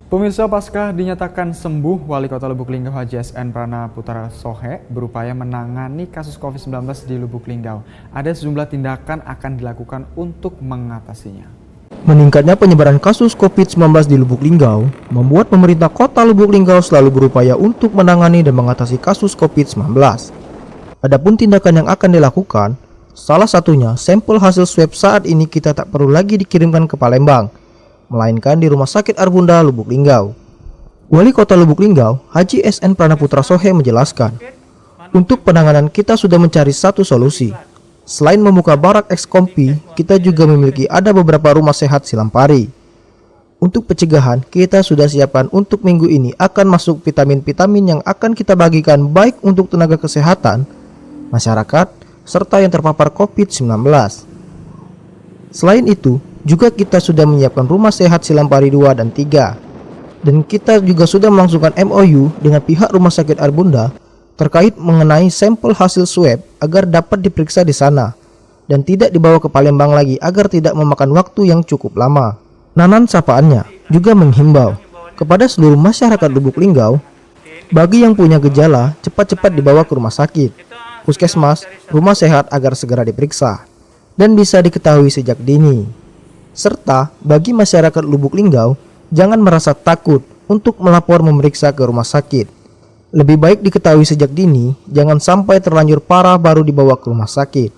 Pemirsa, pasca dinyatakan sembuh, Wali Kota Lubuk Linggau Haji SN Prana Putra Sohe berupaya menangani kasus COVID-19 di Lubuk Linggau. Ada sejumlah tindakan akan dilakukan untuk mengatasinya. Meningkatnya penyebaran kasus COVID-19 di Lubuk Linggau membuat pemerintah kota Lubuk Linggau selalu berupaya untuk menangani dan mengatasi kasus COVID-19. Adapun tindakan yang akan dilakukan, salah satunya sampel hasil swab saat ini kita tak perlu lagi dikirimkan ke Palembang, melainkan di Rumah Sakit Arbunda Lubuk Linggau. Wali Kota Lubuk Linggau, Haji SN Prana Putra Sohe menjelaskan, untuk penanganan kita sudah mencari satu solusi. Selain membuka barak ekskompi, kita juga memiliki ada beberapa rumah sehat Silampari. Untuk pencegahan, kita sudah siapkan untuk minggu ini akan masuk vitamin-vitamin yang akan kita bagikan baik untuk tenaga kesehatan, masyarakat, serta yang terpapar COVID-19. Selain itu, juga kita sudah menyiapkan rumah sehat Silampari 2 dan 3. Dan kita juga sudah melangsungkan MOU dengan pihak Rumah Sakit Arbunda terkait mengenai sampel hasil swab agar dapat diperiksa di sana dan tidak dibawa ke Palembang lagi agar tidak memakan waktu yang cukup lama. Nanan sapaannya juga menghimbau kepada seluruh masyarakat Lubuk Linggau, bagi yang punya gejala cepat-cepat dibawa ke rumah sakit, puskesmas, rumah sehat agar segera diperiksa dan bisa diketahui sejak dini. Serta bagi masyarakat Lubuk Linggau, jangan merasa takut untuk melapor memeriksa ke rumah sakit. Lebih baik diketahui sejak dini, jangan sampai terlanjur parah baru dibawa ke rumah sakit.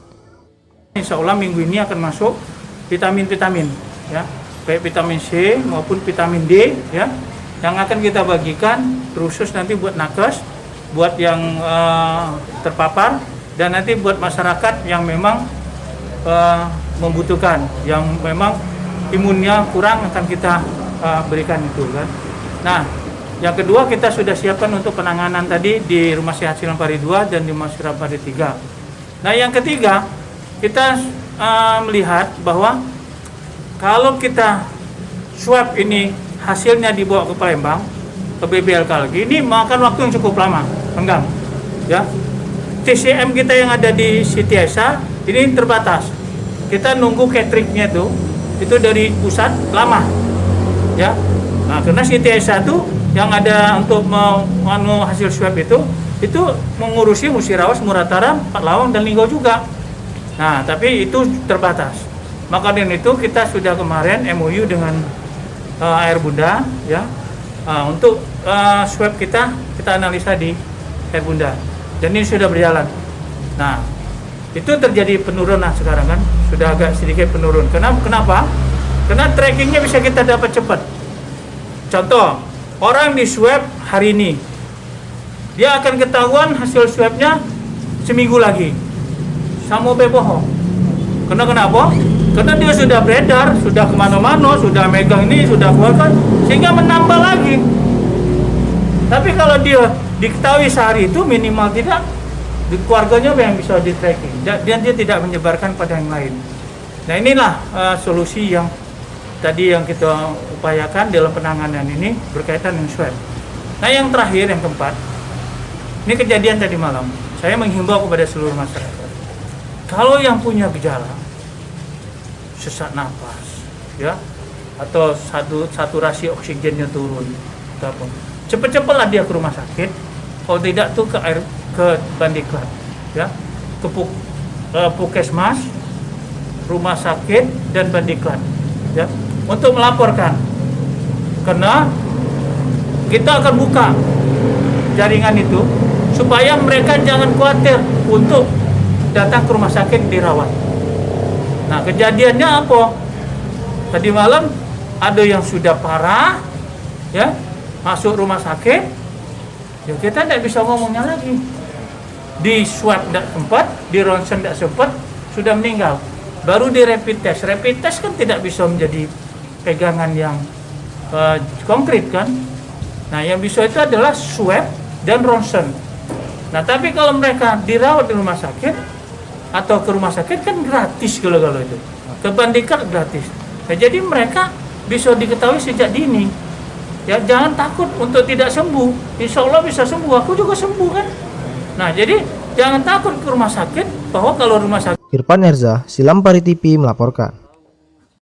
Insya Allah minggu ini akan masuk vitamin-vitamin, ya, baik vitamin C maupun vitamin D, ya, yang akan kita bagikan khusus nanti buat nakes, buat yang terpapar, dan nanti buat masyarakat yang memang membutuhkan, yang memang imunnya kurang akan kita berikan itu, kan. Nah, yang kedua, kita sudah siapkan untuk penanganan tadi di Rumah Sehat Silampari 2 dan di Rumah Silampari 3. Nah, yang ketiga, kita melihat bahwa kalau kita swab ini hasilnya dibawa ke Palembang, ke BBLK lagi, ini makan waktu yang cukup lama, enggang, ya. TCM kita yang ada di Siti Aisyah ini terbatas. Kita nunggu cateringnya itu dari pusat lama, ya. Nah, karena Siti Aisyah itu yang ada untuk hasil swab itu mengurusi Musirawas, Muratara, Pak Lawang, dan Linggau juga. Nah, tapi itu terbatas. Maka dari itu kita sudah kemarin MOU dengan Air Bunda, ya, untuk swab kita analisa di Air Bunda, dan ini sudah berjalan. Nah, itu terjadi penurunan sekarang, kan, sudah agak sedikit penurun. Kenapa? Karena trackingnya bisa kita dapat cepat. Contoh, orang di swab hari ini, dia akan ketahuan hasil swabnya seminggu lagi. Sama bohong. Kenapa? Karena dia sudah beredar, sudah kemana-mana, sudah megang ini, sudah keluarkan, sehingga menambah lagi. Tapi kalau dia diketahui sehari itu minimal tidak, di keluarganya yang bisa di tracking, dan dia tidak menyebarkan pada yang lain. Nah, inilah solusi yang tadi yang kita upayakan dalam penanganan ini berkaitan dengan swab. Nah, yang terakhir, yang keempat, ini kejadian tadi malam. Saya menghimbau kepada seluruh masyarakat, kalau yang punya gejala sesak napas, ya, atau saturasi oksigennya turun, cepat-cepatlah dia ke rumah sakit. Kalau tidak tuh ke Bandiklat, ya, ke Puskesmas, rumah sakit, dan Bandiklat, ya, untuk melaporkan. Karena kita akan buka jaringan itu supaya mereka jangan khawatir untuk datang ke rumah sakit dirawat. Nah, kejadiannya apa? Tadi malam ada yang sudah parah, ya, masuk rumah sakit, ya kita tidak bisa ngomongnya lagi. Di swab tidak sempat, di ronsen tidak sempat, sudah meninggal. Baru di rapid test. Rapid test kan tidak bisa menjadi pegangan yang konkret, kan. Nah, yang bisa itu adalah swab dan ronsen. Nah, tapi kalau mereka dirawat di rumah sakit atau ke rumah sakit kan gratis, kalau itu ke Bandiklat gratis. Nah, jadi mereka bisa diketahui sejak dini, ya. Jangan takut untuk tidak sembuh, insya Allah bisa sembuh, aku juga sembuh, kan. Nah, jadi jangan takut ke rumah sakit, bahwa kalau rumah sakit. Irfan Erza, Silampari TV melaporkan.